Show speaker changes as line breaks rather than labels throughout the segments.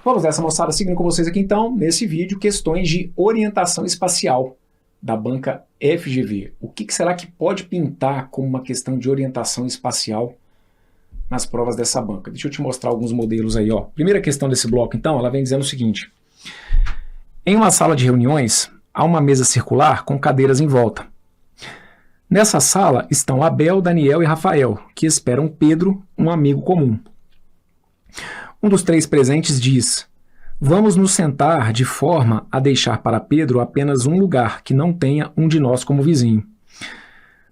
Vamos nessa, moçada, seguindo com vocês aqui então, nesse vídeo, questões de orientação espacial da banca FGV. O que será que pode pintar como uma questão de orientação espacial nas provas dessa banca? Deixa eu te mostrar alguns modelos aí, ó. Primeira questão desse bloco, então, ela vem dizendo o seguinte. Em uma sala de reuniões, há uma mesa circular com cadeiras em volta. Nessa sala estão Abel, Daniel e Rafael, que esperam Pedro, um amigo comum. Um dos três presentes diz: vamos nos sentar de forma a deixar para Pedro apenas um lugar que não tenha um de nós como vizinho.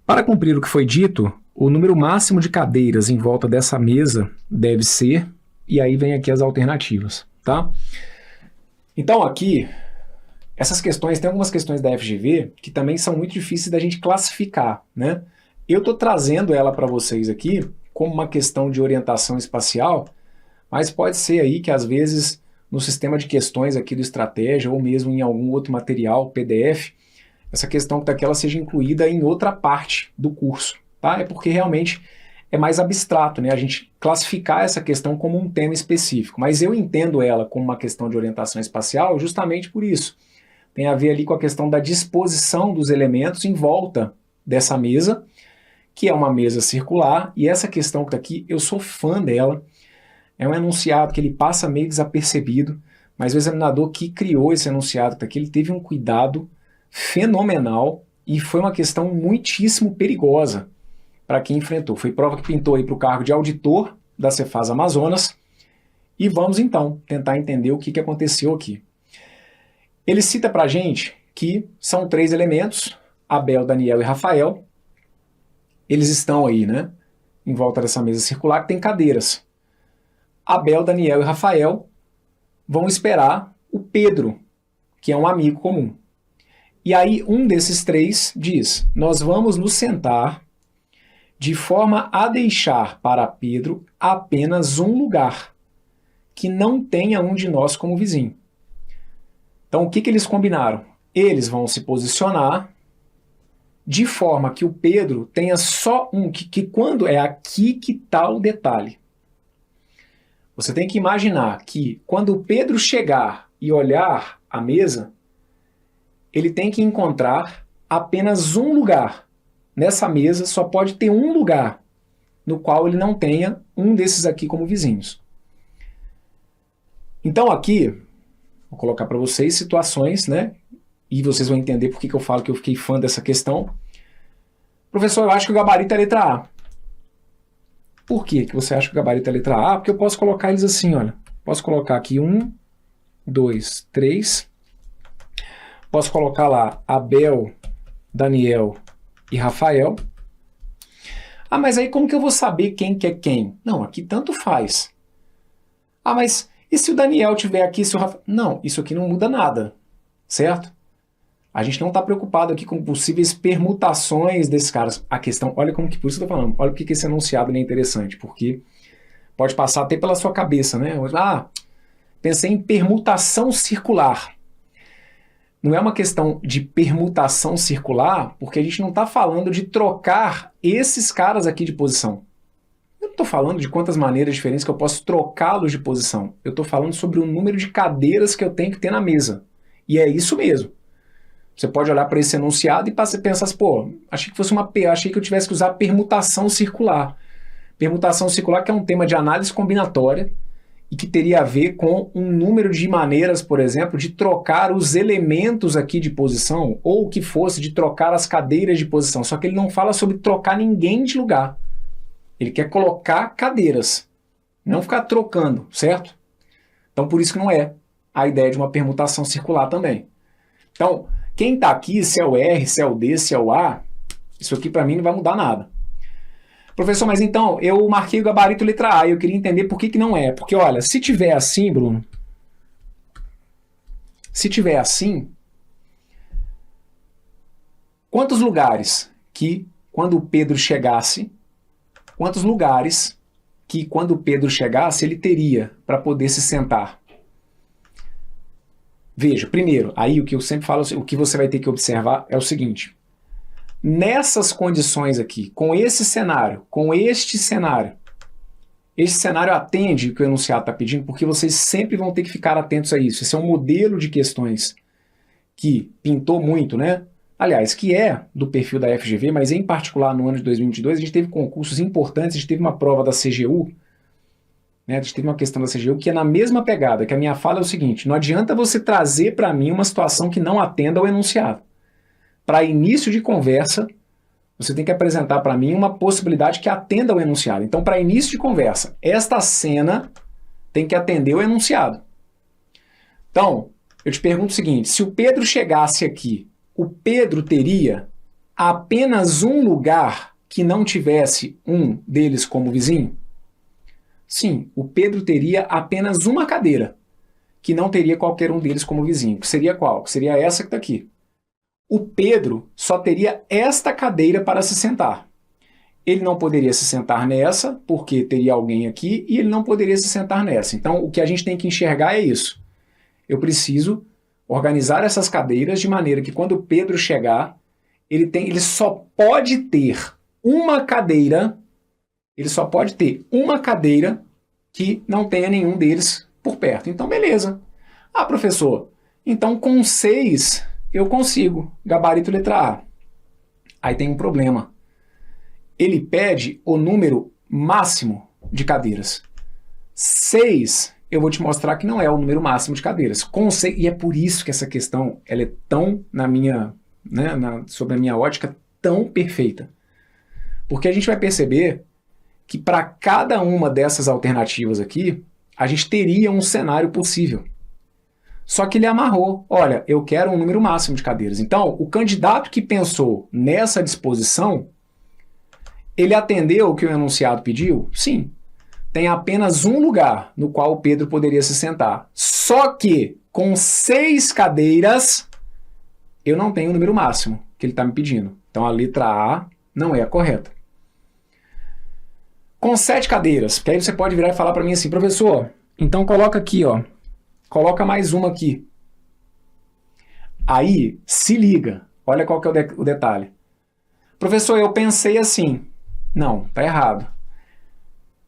Para cumprir o que foi dito, o número máximo de cadeiras em volta dessa mesa deve ser, e aí vem aqui as alternativas, tá? Então aqui, essas questões, tem algumas questões da FGV que também são muito difíceis da gente classificar, né? Eu estou trazendo ela para vocês aqui como uma questão de orientação espacial, mas pode ser aí que às vezes no sistema de questões aqui do Estratégia ou mesmo em algum outro material, PDF, essa questão que está aqui ela seja incluída em outra parte do curso, tá? É porque realmente é mais abstrato, né? A gente classificar essa questão como um tema específico, mas eu entendo ela como uma questão de orientação espacial justamente por isso. Tem a ver ali com a questão da disposição dos elementos em volta dessa mesa, que é uma mesa circular, e essa questão que está aqui, eu sou fã dela. É um enunciado que ele passa meio desapercebido, mas o examinador que criou esse enunciado que está aqui, ele teve um cuidado fenomenal e foi uma questão muitíssimo perigosa para quem enfrentou. Foi prova que pintou aí para o cargo de auditor da Cefaz Amazonas. E vamos então tentar entender o que aconteceu aqui. Ele cita para a gente que são três elementos, Abel, Daniel e Rafael. Eles estão aí, né, em volta dessa mesa circular que tem cadeiras. Abel, Daniel e Rafael vão esperar o Pedro, que é um amigo comum. E aí um desses três diz: nós vamos nos sentar de forma a deixar para Pedro apenas um lugar, que não tenha um de nós como vizinho. Então o que eles combinaram? Eles vão se posicionar de forma que o Pedro tenha só um, que quando é aqui que está o detalhe. Você tem que imaginar que quando o Pedro chegar e olhar a mesa, ele tem que encontrar apenas um lugar. Nessa mesa só pode ter um lugar no qual ele não tenha um desses aqui como vizinhos. Então aqui, vou colocar para vocês situações, né? E vocês vão entender por que eu falo que eu fiquei fã dessa questão. Professor, eu acho que o gabarito é a letra A. Por que você acha que o gabarito é a letra A? Porque eu posso colocar eles assim, olha. Posso colocar aqui 1, 2, 3. Posso colocar lá Abel, Daniel e Rafael. Ah, mas aí como que eu vou saber quem que é quem? Não, aqui tanto faz. Ah, mas e se o Daniel estiver aqui, se o Rafael... Não, isso aqui não muda nada, certo? A gente não está preocupado aqui com possíveis permutações desses caras. A questão, olha como que, por isso que eu estou falando, olha porque esse enunciado é interessante, porque pode passar até pela sua cabeça, né? Ah, pensei em permutação circular. Não é uma questão de permutação circular, porque a gente não está falando de trocar esses caras aqui de posição. Eu não estou falando de quantas maneiras diferentes que eu posso trocá-los de posição. Eu estou falando sobre o número de cadeiras que eu tenho que ter na mesa. E é isso mesmo. Você pode olhar para esse enunciado e pensar assim, pô, achei que eu tivesse que usar permutação circular. Permutação circular que é um tema de análise combinatória e que teria a ver com um número de maneiras, por exemplo, de trocar os elementos aqui de posição, ou o que fosse de trocar as cadeiras de posição. Só que ele não fala sobre trocar ninguém de lugar. Ele quer colocar cadeiras, não ficar trocando, certo? Então por isso que não é a ideia de uma permutação circular também. Então, quem está aqui, se é o R, se é o D, se é o A, isso aqui para mim não vai mudar nada. Professor, mas então, eu marquei o gabarito letra A e eu queria entender por que não é. Porque, olha, se tiver assim, Bruno, se tiver assim, quantos lugares que quando o Pedro chegasse, ele teria para poder se sentar? Veja, primeiro, aí o que eu sempre falo, o que você vai ter que observar é o seguinte. Nessas condições aqui, com esse cenário, com este cenário, Esse cenário atende o que o enunciado está pedindo, porque vocês sempre vão ter que ficar atentos a isso. Esse é um modelo de questões que pintou muito, né? Aliás, que é do perfil da FGV, mas em particular no ano de 2022 a gente teve concursos importantes, a gente teve uma prova da CGU, né? A gente teve uma questão da CGU que é na mesma pegada, que a minha fala é o seguinte: não adianta você trazer para mim uma situação que não atenda ao enunciado. Para início de conversa, você tem que apresentar para mim uma possibilidade que atenda ao enunciado. Então, para início de conversa, esta cena tem que atender o enunciado. Então, eu te pergunto o seguinte: se o Pedro chegasse aqui, o Pedro teria apenas um lugar que não tivesse um deles como vizinho? Sim, o Pedro teria apenas uma cadeira que não teria qualquer um deles como vizinho. Que seria qual? Que seria essa que está aqui. O Pedro só teria esta cadeira para se sentar. Ele não poderia se sentar nessa, porque teria alguém aqui, e ele não poderia se sentar nessa. Então, o que a gente tem que enxergar é isso. Eu preciso organizar essas cadeiras de maneira que quando o Pedro chegar, ele só pode ter uma cadeira, que não tenha nenhum deles por perto. Então, beleza. Ah, professor, então com 6 eu consigo, gabarito letra A. Aí tem um problema. Ele pede o número máximo de cadeiras. 6, eu vou te mostrar que não é o número máximo de cadeiras. Com 6, e é por isso que essa questão ela é tão, sobre a minha ótica, tão perfeita. Porque a gente vai perceber que para cada uma dessas alternativas aqui, a gente teria um cenário possível. Só que ele amarrou. Olha, eu quero um número máximo de cadeiras. Então, o candidato que pensou nessa disposição, ele atendeu o que o enunciado pediu? Sim. Tem apenas um lugar no qual o Pedro poderia se sentar. Só que, com 6 cadeiras, eu não tenho o número máximo que ele está me pedindo. Então, a letra A não é a correta. Com 7 cadeiras, porque aí você pode virar e falar para mim assim: professor, então coloca aqui, ó. Coloca mais uma aqui. Aí, se liga. Olha qual que é o detalhe. Professor, eu pensei assim. Não, tá errado.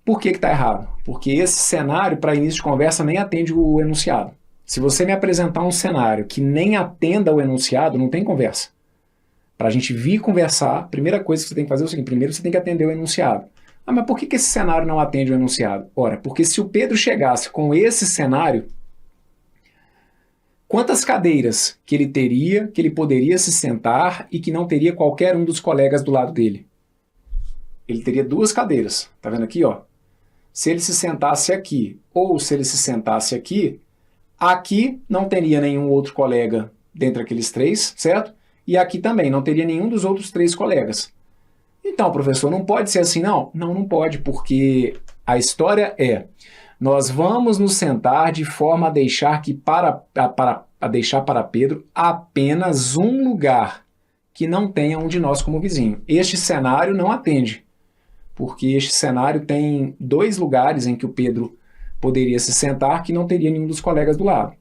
Por que tá errado? Porque esse cenário, para início de conversa, nem atende o enunciado. Se você me apresentar um cenário que nem atenda o enunciado, não tem conversa. Para a gente vir conversar, a primeira coisa que você tem que fazer é o seguinte: primeiro você tem que atender o enunciado. Ah, mas por que esse cenário não atende o enunciado? Ora, porque se o Pedro chegasse com esse cenário, quantas cadeiras que ele teria, que ele poderia se sentar e que não teria qualquer um dos colegas do lado dele? Ele teria 2 cadeiras. Tá vendo aqui, ó? Se ele se sentasse aqui ou se ele se sentasse aqui, aqui não teria nenhum outro colega dentre aqueles 3, certo? E aqui também não teria nenhum dos outros 3 colegas. Então, professor, não pode ser assim, não? Não, não pode, porque a história é: nós vamos nos sentar de forma a deixar para Pedro apenas um lugar que não tenha um de nós como vizinho. Este cenário não atende, porque este cenário tem 2 lugares em que o Pedro poderia se sentar que não teria nenhum dos colegas do lado.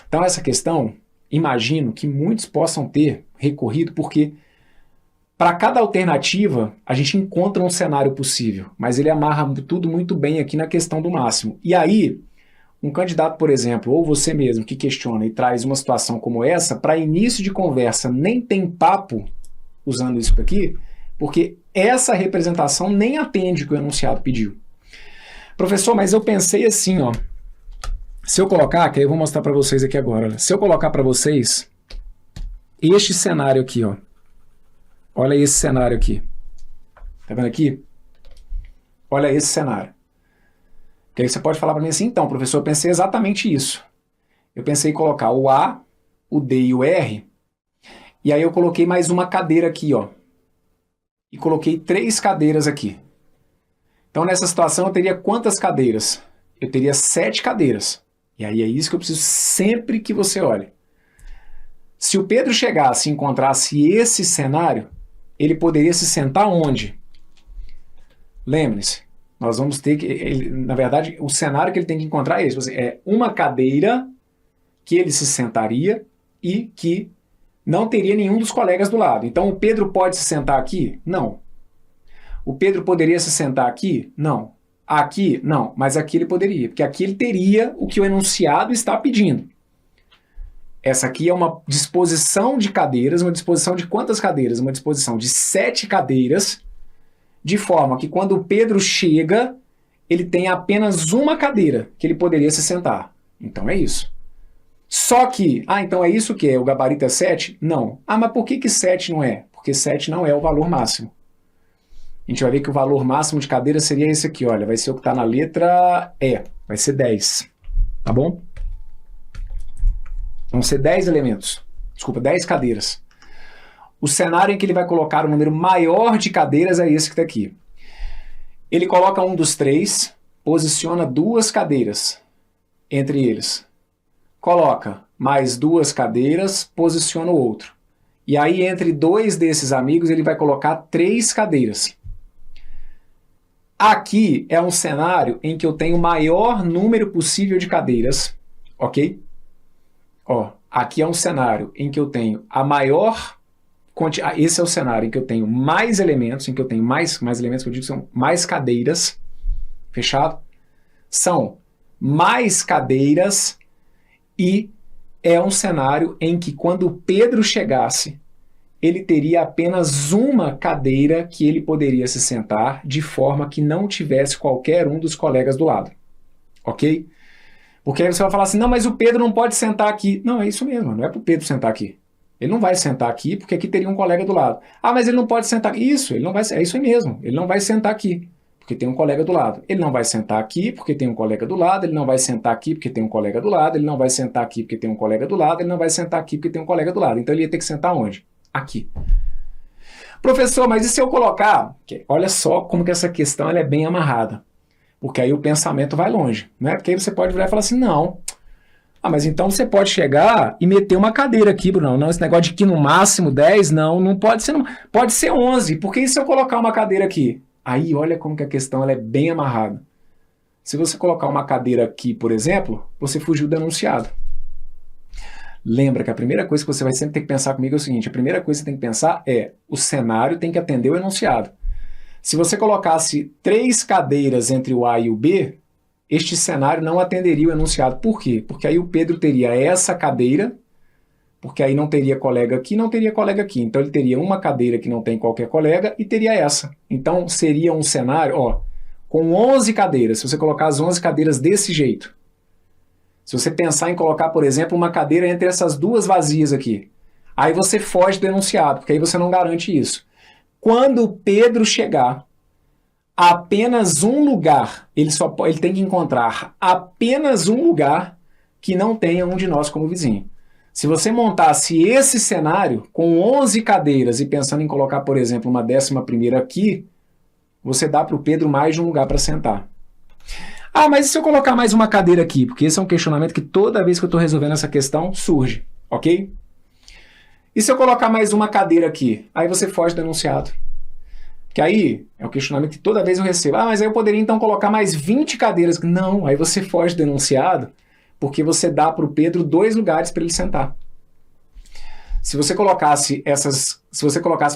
Então, essa questão, imagino que muitos possam ter recorrido, porque para cada alternativa, a gente encontra um cenário possível, mas ele amarra tudo muito bem aqui na questão do máximo. E aí, um candidato, por exemplo, ou você mesmo que questiona e traz uma situação como essa, para início de conversa nem tem papo usando isso aqui, porque essa representação nem atende o que o enunciado pediu. Professor, mas eu pensei assim, ó. Se eu colocar, que aí eu vou mostrar para vocês aqui agora, se eu colocar para vocês este cenário aqui, ó. Olha esse cenário aqui. Tá vendo aqui? Olha esse cenário. Que aí você pode falar para mim assim: então, professor, eu pensei exatamente isso. Eu pensei em colocar o A, o D e o R, e aí eu coloquei mais uma cadeira aqui, ó. E coloquei 3 cadeiras aqui. Então, nessa situação, eu teria quantas cadeiras? Eu teria 7 cadeiras. E aí é isso que eu preciso sempre que você olhe. Se o Pedro chegasse e encontrasse esse cenário, ele poderia se sentar onde? Lembre-se, nós vamos ter que... na verdade, o cenário que ele tem que encontrar é esse. É uma cadeira que ele se sentaria e que não teria nenhum dos colegas do lado. Então, o Pedro pode se sentar aqui? Não. O Pedro poderia se sentar aqui? Não. Aqui, não, mas aqui ele poderia, porque aqui ele teria o que o enunciado está pedindo. Essa aqui é uma disposição de cadeiras, uma disposição de quantas cadeiras? Uma disposição de 7 cadeiras, de forma que quando o Pedro chega, ele tem apenas uma cadeira que ele poderia se sentar. Então é isso. Só que, então é isso que é? O gabarito é 7? Não. Mas por que 7 não é? Porque 7 não é o valor máximo. A gente vai ver que o valor máximo de cadeira seria esse aqui, olha, vai ser o que está na letra E, vai ser 10, tá bom? Vão ser 10 elementos, desculpa, 10 cadeiras. O cenário em que ele vai colocar o número maior de cadeiras é esse que está aqui. Ele coloca um dos 3, posiciona 2 cadeiras entre eles. Coloca mais 2 cadeiras, posiciona o outro. E aí entre 2 desses amigos ele vai colocar 3 cadeiras. Aqui é um cenário em que eu tenho o maior número possível de cadeiras, ok? Aqui é um cenário em que eu tenho a maior quantidade. Esse é o cenário em que eu tenho mais elementos, em que eu tenho mais elementos, que eu digo que são mais cadeiras, fechado? São mais cadeiras e é um cenário em que quando o Pedro chegasse, ele teria apenas uma cadeira que ele poderia se sentar de forma que não tivesse qualquer um dos colegas do lado. Ok? Porque aí você vai falar assim, não, mas o Pedro não pode sentar aqui. Não, é isso mesmo, não é para o Pedro sentar aqui. Ele não vai sentar aqui porque aqui teria um colega do lado. Mas ele não pode sentar aqui. Isso, ele não vai, é isso aí mesmo. Ele não vai sentar aqui porque tem um colega do lado. Ele não vai sentar aqui porque tem um colega do lado. Ele não vai sentar aqui porque tem um colega do lado. Ele não vai sentar aqui porque tem um colega do lado. Ele não vai sentar aqui porque tem um colega do lado. Então ele ia ter que sentar onde? Aqui. Professor, mas e se eu colocar? Olha só como que essa questão ela é bem amarrada. Porque aí o pensamento vai longe, né? Porque aí você pode virar e falar assim, não. Mas então você pode chegar e meter uma cadeira aqui, Bruno. Não, esse negócio de que no máximo 10, não pode ser. Pode ser 11, porque e se eu colocar uma cadeira aqui? Aí olha como que a questão ela é bem amarrada. Se você colocar uma cadeira aqui, por exemplo, você fugiu do enunciado. Lembra que a primeira coisa que você vai sempre ter que pensar comigo é o seguinte, a primeira coisa que você tem que pensar é o cenário tem que atender o enunciado. Se você colocasse 3 cadeiras entre o A e o B, este cenário não atenderia o enunciado. Por quê? Porque aí o Pedro teria essa cadeira, porque aí não teria colega aqui, não teria colega aqui. Então ele teria uma cadeira que não tem qualquer colega e teria essa. Então seria um cenário, com 11 cadeiras, se você colocar as 11 cadeiras desse jeito. Se você pensar em colocar, por exemplo, uma cadeira entre essas 2 vazias aqui, aí você foge do enunciado, porque aí você não garante isso. Quando o Pedro chegar, apenas um lugar, ele tem que encontrar apenas um lugar que não tenha um de nós como vizinho. Se você montasse esse cenário com 11 cadeiras e pensando em colocar, por exemplo, uma 11ª aqui, você dá para o Pedro mais de um lugar para sentar. Mas e se eu colocar mais uma cadeira aqui? Porque esse é um questionamento que toda vez que eu estou resolvendo essa questão surge, ok? E se eu colocar mais uma cadeira aqui? Aí você foge do enunciado. Que aí é o questionamento que toda vez eu recebo. Mas aí eu poderia então colocar mais 20 cadeiras. Não, aí você foge do enunciado porque você dá para o Pedro 2 lugares para ele sentar. Se você colocasse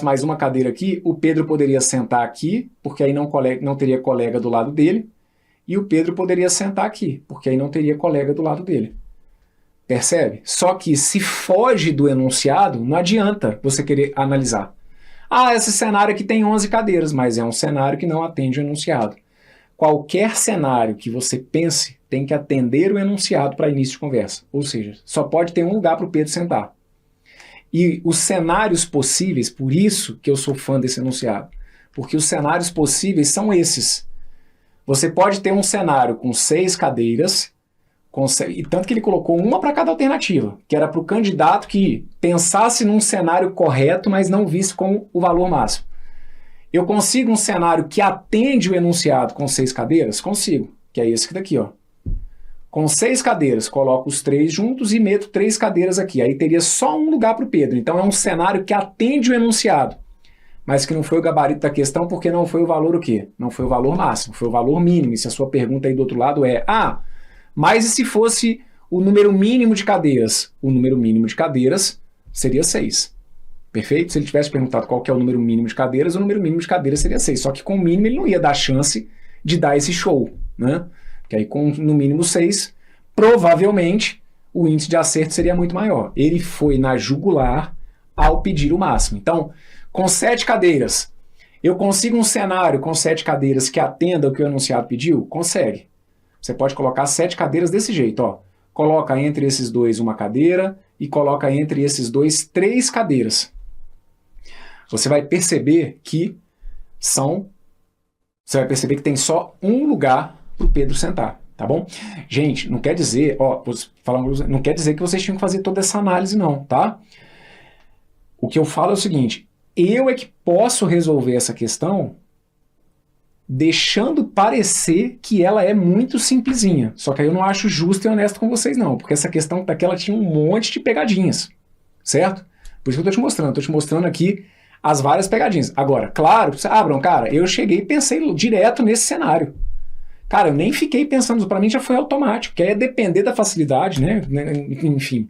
mais uma cadeira aqui, o Pedro poderia sentar aqui, porque aí não teria colega do lado dele, e o Pedro poderia sentar aqui, porque aí não teria colega do lado dele. Percebe? Só que se foge do enunciado, não adianta você querer analisar. Esse cenário aqui tem 11 cadeiras, mas é um cenário que não atende o enunciado. Qualquer cenário que você pense tem que atender o enunciado para início de conversa. Ou seja, só pode ter um lugar para o Pedro sentar. E os cenários possíveis, por isso que eu sou fã desse enunciado, porque os cenários possíveis são esses. Você pode ter um cenário com 6 cadeiras, e tanto que ele colocou uma para cada alternativa, que era para o candidato que pensasse num cenário correto, mas não visse como o valor máximo. Eu consigo um cenário que atende o enunciado com 6 cadeiras? Consigo, que é esse daqui, ó. Com 6 cadeiras, coloco os 3 juntos e meto 3 cadeiras aqui. Aí teria só um lugar para o Pedro. Então é um cenário que atende o enunciado, mas que não foi o gabarito da questão, porque não foi o valor o quê? Não foi o valor máximo, foi o valor mínimo. E se a sua pergunta aí do outro lado é, mas e se fosse o número mínimo de cadeiras? O número mínimo de cadeiras seria 6. Perfeito? Se ele tivesse perguntado qual que é o número mínimo de cadeiras, o número mínimo de cadeiras seria 6. Só que com o mínimo ele não ia dar chance de dar esse show, né? Que aí com no mínimo 6, provavelmente o índice de acerto seria muito maior. Ele foi na jugular ao pedir o máximo. Então, com 7 cadeiras, eu consigo um cenário com 7 cadeiras que atenda o que o enunciado pediu? Consegue. Você pode colocar 7 cadeiras desse jeito, ó. Coloca entre esses dois uma cadeira e coloca entre esses dois 3 cadeiras. Você vai perceber que tem só um lugar para o Pedro sentar, tá bom? Gente, não quer dizer, não quer dizer que vocês tinham que fazer toda essa análise não, tá? O que eu falo é o seguinte, eu é que posso resolver essa questão deixando parecer que ela é muito simplesinha. Só que aí eu não acho justo e honesto com vocês não, porque essa questão daqui ela tinha um monte de pegadinhas, certo? Por isso que eu tô te mostrando aqui as várias pegadinhas. Agora, claro, Abraham, cara, eu cheguei e pensei direto nesse cenário. Cara, eu nem fiquei pensando, para mim já foi automático, que é depender da facilidade, né? Enfim,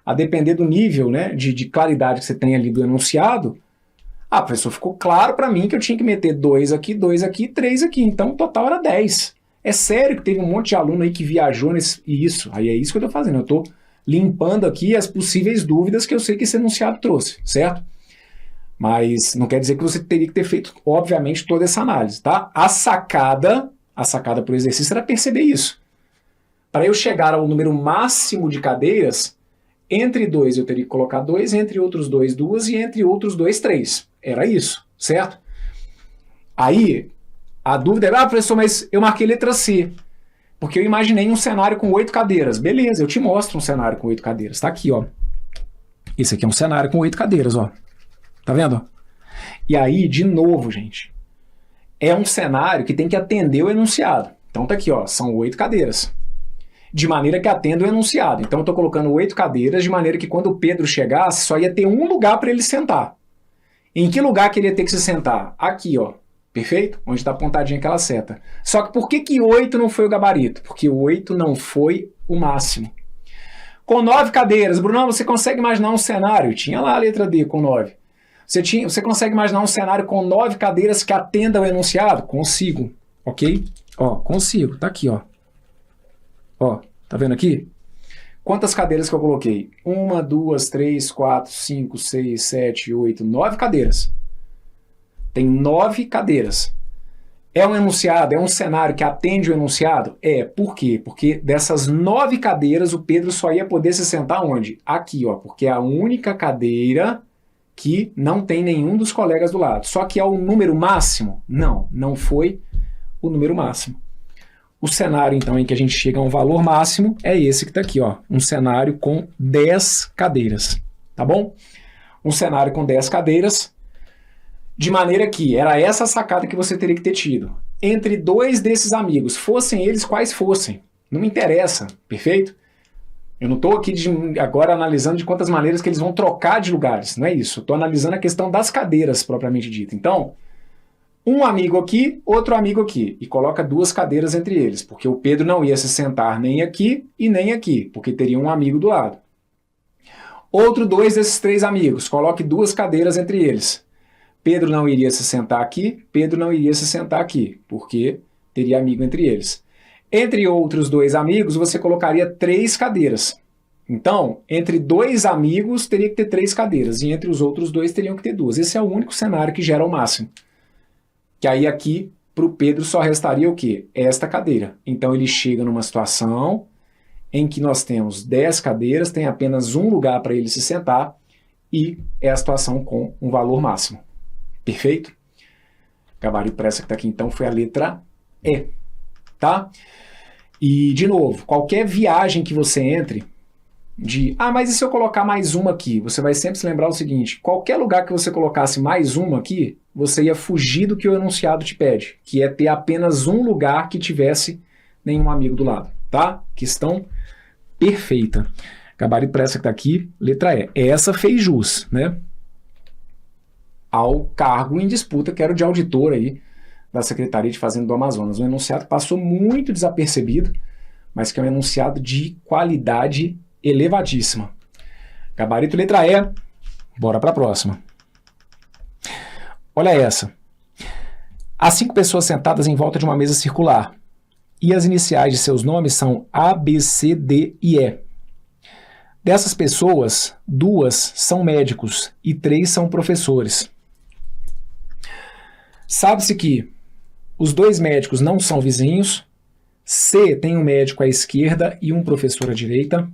a depender do nível, né, de claridade que você tem ali do enunciado, professor, ficou claro para mim que eu tinha que meter 2 aqui, 2 aqui, 3 aqui, então o total era 10. É sério que teve um monte de aluno aí que viajou isso, aí é isso que eu tô fazendo, eu tô limpando aqui as possíveis dúvidas que eu sei que esse enunciado trouxe, certo? Mas não quer dizer que você teria que ter feito, obviamente, toda essa análise, tá? A sacada por exercício era perceber isso. Para eu chegar ao número máximo de cadeiras, entre 2 eu teria que colocar 2, entre outros 2, 2 e entre outros 2, 3. Era isso, certo? Aí, a dúvida era, professor, mas eu marquei letra C, porque eu imaginei um cenário com 8 cadeiras. Beleza, eu te mostro um cenário com 8 cadeiras. Tá aqui, ó. Esse aqui é um cenário com 8 cadeiras, ó. Tá vendo? E aí, de novo, gente, é um cenário que tem que atender o enunciado. Então tá aqui, ó, são 8 cadeiras. De maneira que atenda o enunciado. Então eu estou colocando 8 cadeiras, de maneira que quando o Pedro chegasse, só ia ter um lugar para ele sentar. Em que lugar que ele ia ter que se sentar? Aqui, ó. Perfeito? Onde está apontadinha aquela seta. Só que por que 8 não foi o gabarito? Porque 8 não foi o máximo. Com 9 cadeiras, Brunão, você consegue imaginar um cenário? Tinha lá a letra D com 9. Você consegue imaginar um cenário com 9 cadeiras que atenda ao enunciado? Consigo. Ok? Ó, consigo. Tá aqui, ó. Ó, tá vendo aqui? Quantas cadeiras que eu coloquei? 1, 2, 3, 4, 5, 6, 7, 8, 9 cadeiras. Tem 9 cadeiras. É um enunciado, é um cenário que atende o enunciado? É. Por quê? Porque dessas 9 cadeiras o Pedro só ia poder se sentar onde? Aqui, ó, porque é a única cadeira que não tem nenhum dos colegas do lado. Só que é o número máximo? Não, não foi o número máximo. O cenário, então, em que a gente chega a um valor máximo é esse que está aqui, ó, um cenário com 10 cadeiras, tá bom? Um cenário com 10 cadeiras, de maneira que era essa sacada que você teria que ter tido. Entre 2 desses amigos, fossem eles quais fossem, não me interessa, perfeito? Eu não estou aqui agora analisando de quantas maneiras que eles vão trocar de lugares, não é isso. Estou analisando a questão das cadeiras, propriamente dita. Então, um amigo aqui, outro amigo aqui, e coloca 2 cadeiras entre eles, porque o Pedro não ia se sentar nem aqui e nem aqui, porque teria um amigo do lado. Outro 2 desses 3 amigos, coloque 2 cadeiras entre eles. Pedro não iria se sentar aqui, Pedro não iria se sentar aqui, porque teria amigo entre eles. Entre outros 2 amigos, você colocaria 3 cadeiras. Então, entre 2 amigos, teria que ter 3 cadeiras, e entre os outros 2 teriam que ter 2. Esse é o único cenário que gera o máximo. Que aí aqui, para o Pedro, só restaria o quê? Esta cadeira. Então ele chega numa situação em que nós temos 10 cadeiras, tem apenas um lugar para ele se sentar, e é a situação com um valor máximo. Perfeito? Gabarito para essa que está aqui, então, foi a letra E. Tá? E, de novo, qualquer viagem que você entre, mas e se eu colocar mais uma aqui? Você vai sempre se lembrar o seguinte, qualquer lugar que você colocasse mais uma aqui, você ia fugir do que o enunciado te pede, que é ter apenas um lugar que tivesse nenhum amigo do lado, tá? Questão perfeita. Gabarito para essa que está aqui, letra E. Essa fez jus, né? Ao cargo em disputa, que era o de auditor aí da Secretaria de Fazenda do Amazonas. Um enunciado que passou muito desapercebido, mas que é um enunciado de qualidade elevadíssima. Gabarito letra E, bora para a próxima. Olha essa. Há 5 pessoas sentadas em volta de uma mesa circular, e as iniciais de seus nomes são A, B, C, D e E. Dessas pessoas, 2 são médicos e 3 são professores. Sabe-se que os 2 médicos não são vizinhos, C tem um médico à esquerda e um professor à direita,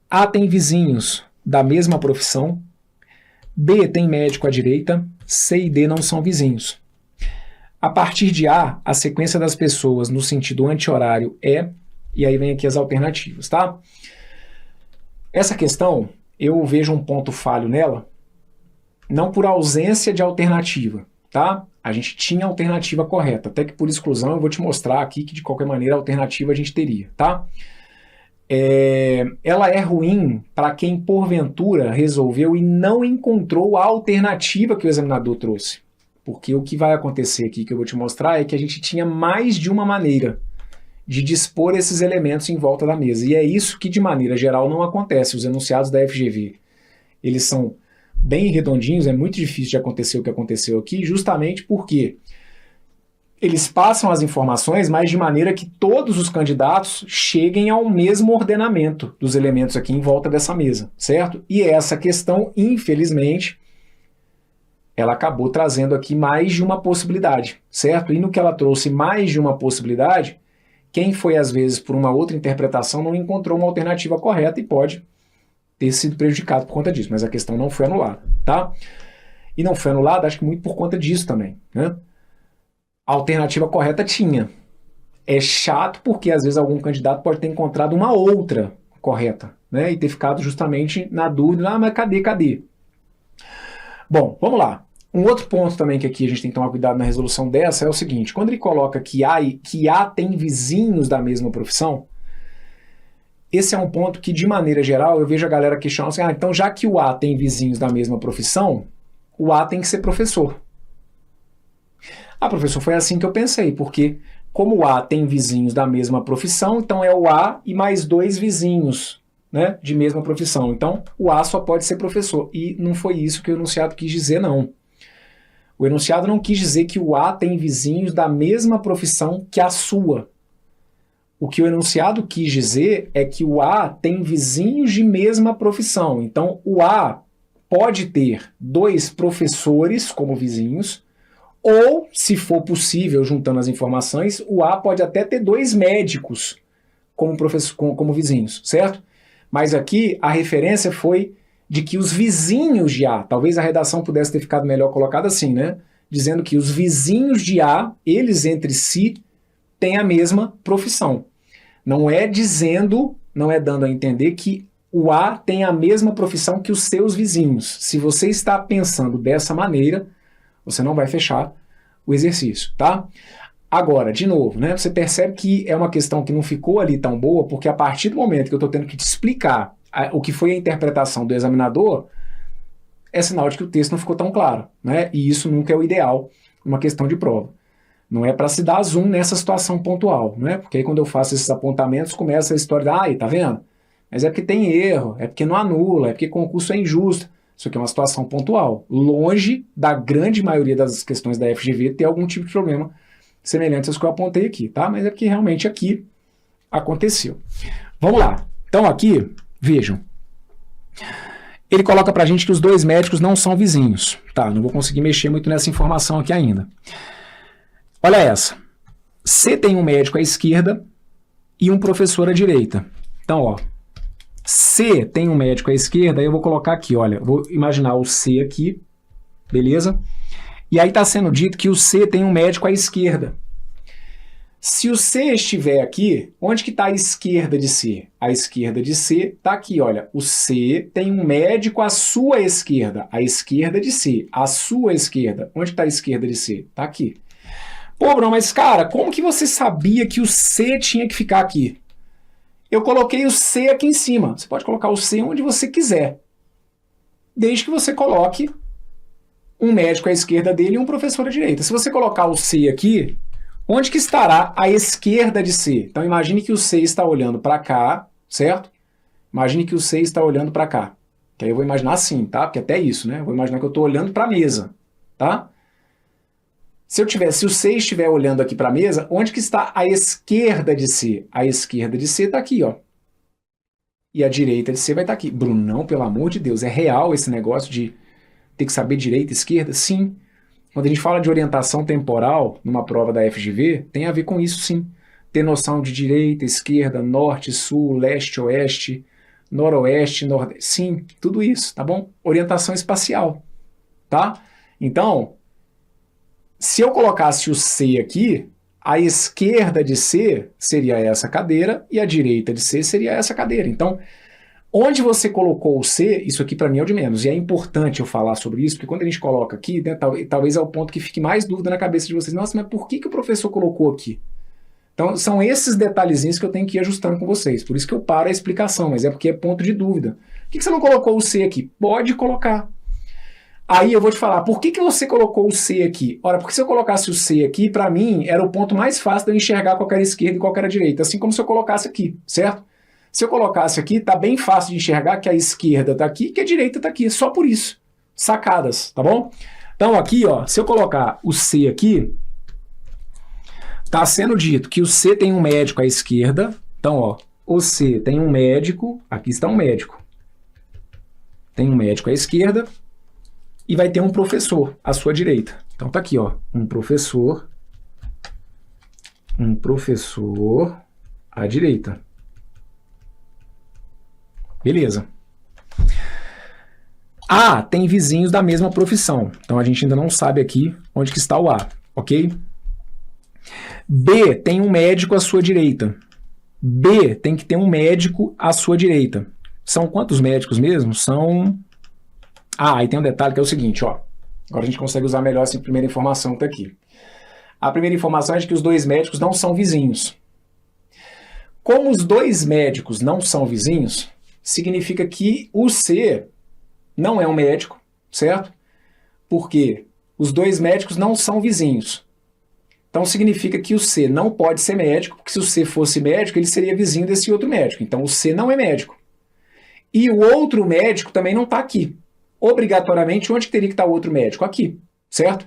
A tem vizinhos da mesma profissão, B tem médico à direita, C e D não são vizinhos. A partir de A, a sequência das pessoas no sentido anti-horário é, e aí vem aqui as alternativas, tá? Essa questão, eu vejo um ponto falho nela, não por ausência de alternativa, tá? A gente tinha a alternativa correta, até que por exclusão eu vou te mostrar aqui que de qualquer maneira a alternativa a gente teria, tá? Ela é ruim para quem porventura resolveu e não encontrou a alternativa que o examinador trouxe. Porque o que vai acontecer aqui que eu vou te mostrar é que a gente tinha mais de uma maneira de dispor esses elementos em volta da mesa. E é isso que de maneira geral não acontece. Os enunciados da FGV, eles são bem redondinhos, é muito difícil de acontecer o que aconteceu aqui, justamente porque eles passam as informações, mas de maneira que todos os candidatos cheguem ao mesmo ordenamento dos elementos aqui em volta dessa mesa, certo? E essa questão, infelizmente, ela acabou trazendo aqui mais de uma possibilidade, certo? E no que ela trouxe mais de uma possibilidade, quem foi às vezes por uma outra interpretação não encontrou uma alternativa correta e pode ter sido prejudicado por conta disso, mas a questão não foi anulada, tá? E não foi anulada, acho que muito por conta disso também, né? A alternativa correta tinha. É chato porque às vezes algum candidato pode ter encontrado uma outra correta, né? E ter ficado justamente na dúvida, mas cadê? Bom, vamos lá. Um outro ponto também que aqui a gente tem que tomar cuidado na resolução dessa é o seguinte, quando ele coloca que A tem vizinhos da mesma profissão, esse é um ponto que, de maneira geral, eu vejo a galera questionando assim, então já que o A tem vizinhos da mesma profissão, o A tem que ser professor. Professor, foi assim que eu pensei, porque como o A tem vizinhos da mesma profissão, então é o A e mais 2 vizinhos, né, de mesma profissão. Então, o A só pode ser professor. E não foi isso que o enunciado quis dizer, não. O enunciado não quis dizer que o A tem vizinhos da mesma profissão que a sua. O que o enunciado quis dizer é que o A tem vizinhos de mesma profissão. Então, o A pode ter 2 professores como vizinhos, ou, se for possível, juntando as informações, o A pode até ter 2 médicos como vizinhos, certo? Mas aqui a referência foi de que os vizinhos de A, talvez a redação pudesse ter ficado melhor colocada assim, né? Dizendo que os vizinhos de A, eles entre si, têm a mesma profissão. Não é dizendo, não é dando a entender que o A tem a mesma profissão que os seus vizinhos. Se você está pensando dessa maneira, você não vai fechar o exercício, tá? Agora, de novo, né, você percebe que é uma questão que não ficou ali tão boa, porque a partir do momento que eu estou tendo que te explicar o que foi a interpretação do examinador, é sinal de que o texto não ficou tão claro, né? E isso nunca é o ideal numa questão de prova. Não é para se dar zoom nessa situação pontual, né? Porque aí quando eu faço esses apontamentos, começa a história de, tá vendo? Mas é porque tem erro, é porque não anula, é porque concurso é injusto. Isso aqui é uma situação pontual, longe da grande maioria das questões da FGV ter algum tipo de problema semelhante às que eu apontei aqui, tá? Mas é porque realmente aqui aconteceu. Vamos lá. Então aqui, vejam. Ele coloca pra gente que os 2 médicos não são vizinhos. Tá, não vou conseguir mexer muito nessa informação aqui ainda. Olha essa. C tem um médico à esquerda e um professor à direita. Então, ó, C tem um médico à esquerda, aí eu vou colocar aqui, olha, vou imaginar o C aqui, beleza? E aí está sendo dito que o C tem um médico à esquerda. Se o C estiver aqui, onde que está a esquerda de C? A esquerda de C está aqui, olha, o C tem um médico à sua esquerda, a esquerda de C, a sua esquerda. Onde está a esquerda de C? Está aqui. Pô, Bruno, mas cara, como que você sabia que o C tinha que ficar aqui? Eu coloquei o C aqui em cima. Você pode colocar o C onde você quiser, desde que você coloque um médico à esquerda dele e um professor à direita. Se você colocar o C aqui, onde que estará a esquerda de C? Então imagine que o C está olhando para cá, certo? Imagine que o C está olhando para cá. Que aí eu vou imaginar assim, tá? Porque até isso, né? Eu vou imaginar que eu estou olhando para a mesa, tá? Se o C estiver olhando aqui para a mesa, onde que está a esquerda de C? A esquerda de C está aqui, ó. E a direita de C vai estar aqui. Brunão, pelo amor de Deus, é real esse negócio de ter que saber direita e esquerda? Sim. Quando a gente fala de orientação temporal numa prova da FGV, tem a ver com isso, sim. Ter noção de direita, esquerda, norte, sul, leste, oeste, noroeste, nordeste. Sim, tudo isso, tá bom? Orientação espacial, tá? Então, se eu colocasse o C aqui, a esquerda de C seria essa cadeira e a direita de C seria essa cadeira. Então, onde você colocou o C, isso aqui para mim é o de menos. E é importante eu falar sobre isso, porque quando a gente coloca aqui, né, talvez é o ponto que fique mais dúvida na cabeça de vocês. Nossa, mas por que o professor colocou aqui? Então, são esses detalhezinhos que eu tenho que ir ajustando com vocês. Por isso que eu paro a explicação, mas é porque é ponto de dúvida. Por que você não colocou o C aqui? Pode colocar. Aí eu vou te falar, por que você colocou o C aqui? Ora, porque se eu colocasse o C aqui, para mim, era o ponto mais fácil de eu enxergar qual era a esquerda e qual era a direita. Assim como se eu colocasse aqui, certo? Se eu colocasse aqui, tá bem fácil de enxergar que a esquerda tá aqui e que a direita tá aqui. Só por isso. Sacadas, tá bom? Então aqui, ó, se eu colocar o C aqui, tá sendo dito que o C tem um médico à esquerda. Então, ó, o C tem um médico, aqui está um médico. Tem um médico à esquerda e vai ter um professor à sua direita. Então tá aqui, ó, um professor à direita. Beleza. A tem vizinhos da mesma profissão. Então a gente ainda não sabe aqui onde que está o A, ok? B tem um médico à sua direita. B tem que ter um médico à sua direita. São quantos médicos mesmo? São... Ah, aí tem um detalhe que é o seguinte, ó. Agora a gente consegue usar melhor essa primeira informação que tá aqui. A primeira informação é de que os dois médicos não são vizinhos. Como os dois médicos não são vizinhos, significa que o C não é um médico, certo? Porque os dois médicos não são vizinhos. Então significa que o C não pode ser médico, porque se o C fosse médico, ele seria vizinho desse outro médico. Então o C não é médico. E o outro médico também não está aqui. Obrigatoriamente, onde teria que estar o outro médico? Aqui, certo?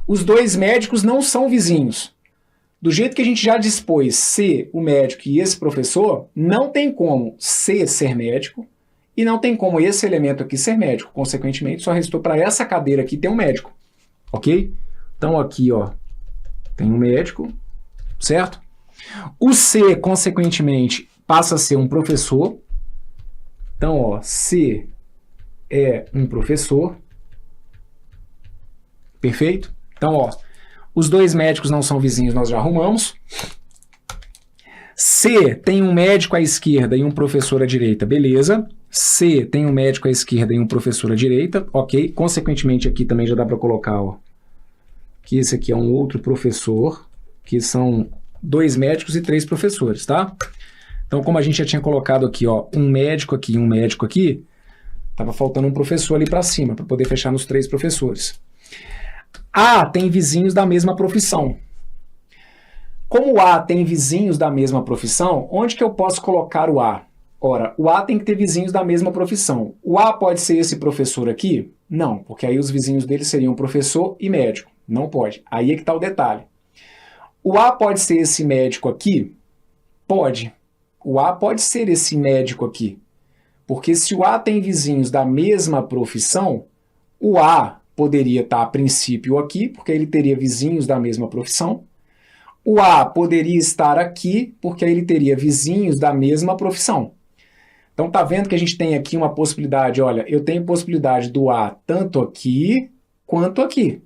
Os dois médicos não são vizinhos. Do jeito que a gente já dispôs C, o médico, e esse professor, não tem como C ser médico e não tem como esse elemento aqui ser médico. Consequentemente, só restou para essa cadeira aqui ter um médico. Ok? Então aqui, ó, tem um médico, certo? O C, consequentemente, passa a ser um professor. Então, ó, C é um professor. Perfeito? Então, ó, os dois médicos não são vizinhos, nós já arrumamos. C tem um médico à esquerda e um professor à direita, beleza. C tem um médico à esquerda e um professor à direita, ok. Consequentemente, aqui também já dá para colocar, ó, que esse aqui é um outro professor, que são dois médicos e três professores, tá? Então, como a gente já tinha colocado aqui, ó, um médico aqui e um médico aqui, estava faltando um professor ali para cima, para poder fechar nos três professores. A tem vizinhos da mesma profissão. Como o A tem vizinhos da mesma profissão, onde que eu posso colocar o A? Ora, o A tem que ter vizinhos da mesma profissão. O A pode ser esse professor aqui? Não, porque aí os vizinhos dele seriam professor e médico. Não pode. Aí é que está o detalhe. O A pode ser esse médico aqui? Pode. O A pode ser esse médico aqui. Porque se o A tem vizinhos da mesma profissão, o A poderia estar a princípio aqui, porque ele teria vizinhos da mesma profissão. O A poderia estar aqui, porque ele teria vizinhos da mesma profissão. Então tá vendo que a gente tem aqui uma possibilidade, olha, eu tenho possibilidade do A tanto aqui quanto aqui.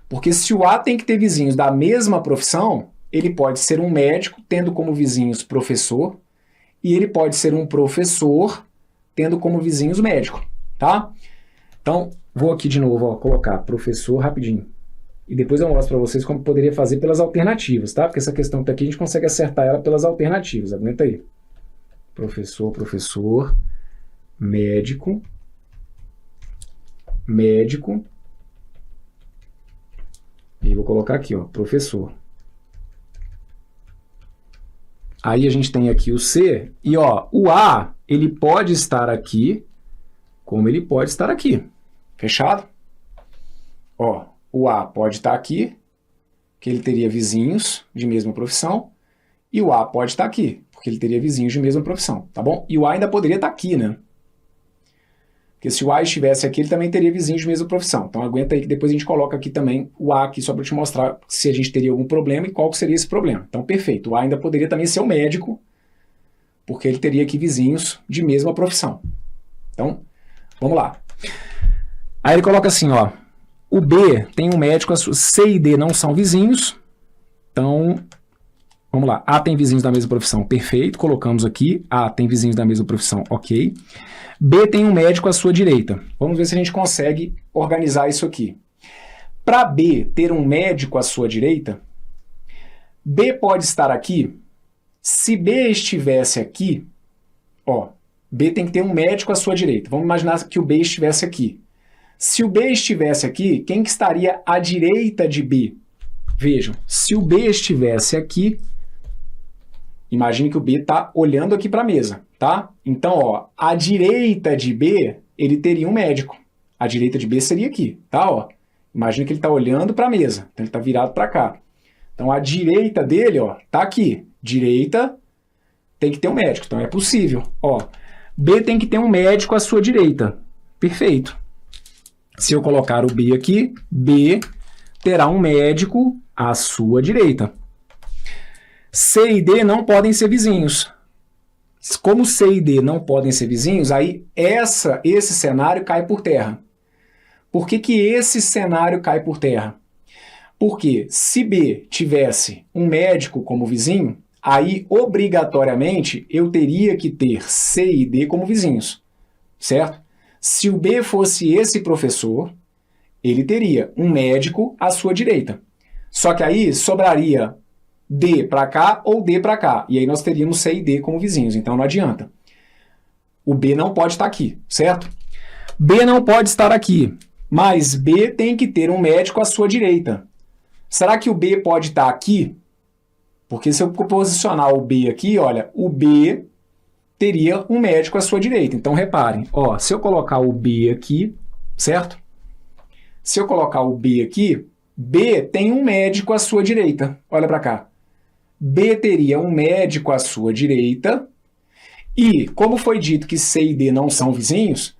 Porque se o A tem que ter vizinhos da mesma profissão, ele pode ser um médico tendo como vizinhos professor, e ele pode ser um professor tendo como vizinhos médico, tá? Então, vou aqui de novo, ó, colocar professor rapidinho. E depois eu mostro para vocês como poderia fazer pelas alternativas, tá? Porque essa questão que tá aqui, a gente consegue acertar ela pelas alternativas. Aguenta aí. Professor, professor, médico, médico. E vou colocar aqui, ó, professor. Aí a gente tem aqui o C, e ó, o A, ele pode estar aqui, como ele pode estar aqui. Fechado? Ó, o A pode estar aqui, que ele teria vizinhos de mesma profissão, e o A pode estar aqui, porque ele teria vizinhos de mesma profissão, tá bom? E o A ainda poderia estar aqui, né? Porque se o A estivesse aqui, ele também teria vizinhos de mesma profissão. Então aguenta aí que depois a gente coloca aqui também o A aqui só para te mostrar se a gente teria algum problema e qual que seria esse problema. Então perfeito, o A ainda poderia também ser o médico, porque ele teria aqui vizinhos de mesma profissão. Então, vamos lá. Aí ele coloca assim, ó, o B tem um médico, C e D não são vizinhos, então, vamos lá, A tem vizinhos da mesma profissão, perfeito, colocamos aqui, A tem vizinhos da mesma profissão, ok. B tem um médico à sua direita. Vamos ver se a gente consegue organizar isso aqui. Para B ter um médico à sua direita, B pode estar aqui. Se B estivesse aqui, ó, B tem que ter um médico à sua direita. Vamos imaginar que o B estivesse aqui. Se o B estivesse aqui, quem que estaria à direita de B? Vejam, se o B estivesse aqui, imagine que o B está olhando aqui para a mesa, tá? Então, ó, à direita de B, ele teria um médico. A direita de B seria aqui, tá? Ó, imagina que ele está olhando para a mesa, então ele está virado para cá. Então, a direita dele, ó, tá aqui. Direita tem que ter um médico, então é possível. Ó, B tem que ter um médico à sua direita. Perfeito. Se eu colocar o B aqui, B terá um médico à sua direita. C e D não podem ser vizinhos. Como C e D não podem ser vizinhos, aí esse cenário cai por terra. Por que que esse cenário cai por terra? Porque se B tivesse um médico como vizinho, aí obrigatoriamente eu teria que ter C e D como vizinhos, certo? Se o B fosse esse professor, ele teria um médico à sua direita. Só que aí sobraria D para cá ou D para cá. E aí nós teríamos C e D como vizinhos, então não adianta. O B não pode estar aqui, certo? B não pode estar aqui, mas B tem que ter um médico à sua direita. Será que o B pode estar aqui? Porque se eu posicionar o B aqui, olha, o B teria um médico à sua direita. Então reparem, ó, se eu colocar o B aqui, certo? Se eu colocar o B aqui, B tem um médico à sua direita. Olha para cá. B teria um médico à sua direita e, como foi dito que C e D não são vizinhos,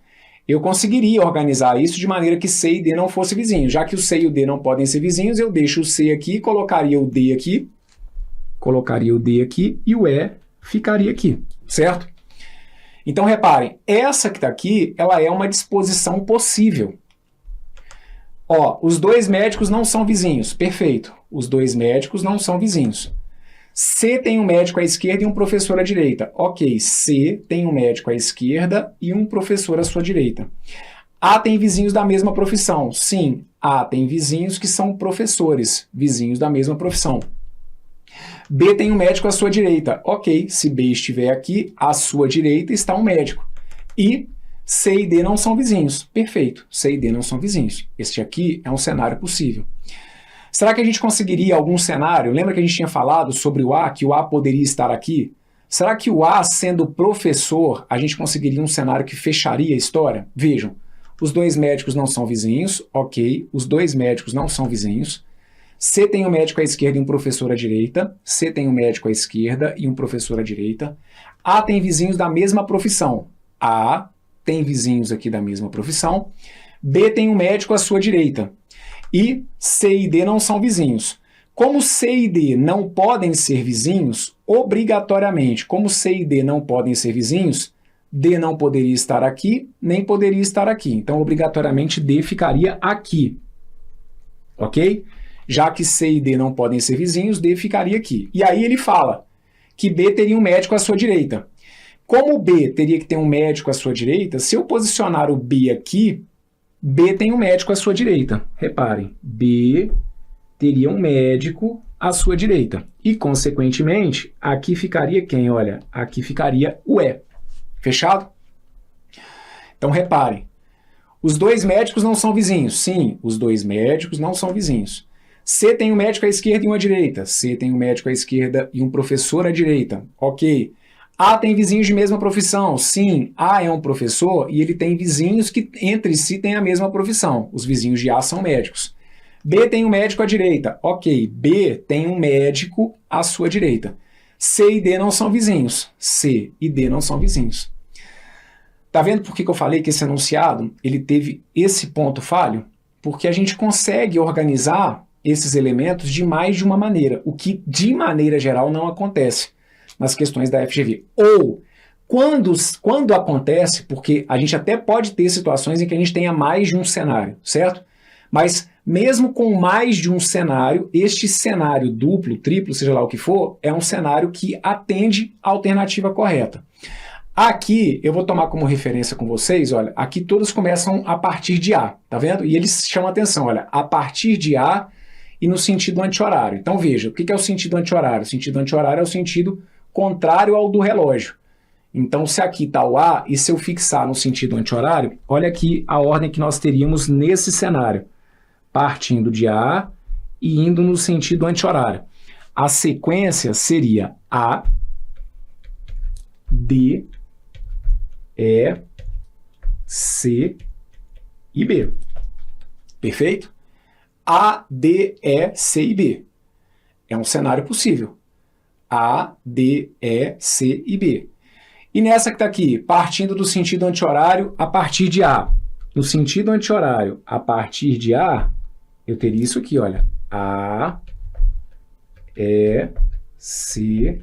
eu conseguiria organizar isso de maneira que C e D não fossem vizinhos. Já que o C e o D não podem ser vizinhos, eu deixo o C aqui, colocaria o D aqui e o E ficaria aqui, certo? Então, reparem, essa que está aqui, ela é uma disposição possível. Ó, os dois médicos não são vizinhos, perfeito. Os dois médicos não são vizinhos. C tem um médico à esquerda e um professor à direita. Ok, C tem um médico à esquerda e um professor à sua direita. A tem vizinhos da mesma profissão. Sim, A tem vizinhos que são professores, vizinhos da mesma profissão. B tem um médico à sua direita. Ok, se B estiver aqui, à sua direita está um médico. E C e D não são vizinhos. Perfeito, C e D não são vizinhos. Este aqui é um cenário possível. Será que a gente conseguiria algum cenário? Lembra que a gente tinha falado sobre o A, que o A poderia estar aqui? Será que o A, sendo professor, a gente conseguiria um cenário que fecharia a história? Vejam, os dois médicos não são vizinhos, ok, os dois médicos não são vizinhos. C tem um médico à esquerda e um professor à direita. C tem um médico à esquerda e um professor à direita. A tem vizinhos da mesma profissão. A tem vizinhos aqui da mesma profissão. B tem um médico à sua direita. E C e D não são vizinhos. Como C e D não podem ser vizinhos, obrigatoriamente, como C e D não podem ser vizinhos, D não poderia estar aqui, nem poderia estar aqui. Então, obrigatoriamente, D ficaria aqui. Ok? Já que C e D não podem ser vizinhos, D ficaria aqui. E aí ele fala que B teria um médico à sua direita. Como B teria que ter um médico à sua direita, se eu posicionar o B aqui, B tem um médico à sua direita. Reparem, B teria um médico à sua direita. E, consequentemente, aqui ficaria quem? Olha, aqui ficaria o E. Fechado? Então, reparem, os dois médicos não são vizinhos. Sim, os dois médicos não são vizinhos. C tem um médico à esquerda e um à direita. C tem um médico à esquerda e um professor à direita. Ok. A tem vizinhos de mesma profissão. Sim, A é um professor e ele tem vizinhos que entre si têm a mesma profissão. Os vizinhos de A são médicos. B tem um médico à direita. Ok, B tem um médico à sua direita. C e D não são vizinhos. C e D não são vizinhos. Tá vendo por que eu falei que esse enunciado ele teve esse ponto falho? Porque a gente consegue organizar esses elementos de mais de uma maneira, o que de maneira geral não acontece nas questões da FGV. Ou, quando acontece, porque a gente até pode ter situações em que a gente tenha mais de um cenário, certo? Mas mesmo com mais de um cenário, este cenário duplo, triplo, seja lá o que for, é um cenário que atende a alternativa correta. Aqui, eu vou tomar como referência com vocês, olha, aqui todos começam a partir de A, tá vendo? E eles chamam a atenção, olha, a partir de A e no sentido anti-horário. Então veja, o que é o sentido anti-horário? O sentido anti-horário é o sentido contrário ao do relógio. Então se aqui está o A, e se eu fixar no sentido anti-horário, olha aqui a ordem que nós teríamos nesse cenário. Partindo de A e indo no sentido anti-horário. A sequência seria A, D, E, C e B. Perfeito? A, D, E, C e B. É um cenário possível. A, D, E, C e B. E nessa que está aqui, partindo do sentido anti-horário a partir de A. No sentido anti-horário a partir de A, eu teria isso aqui, olha. A, E, C,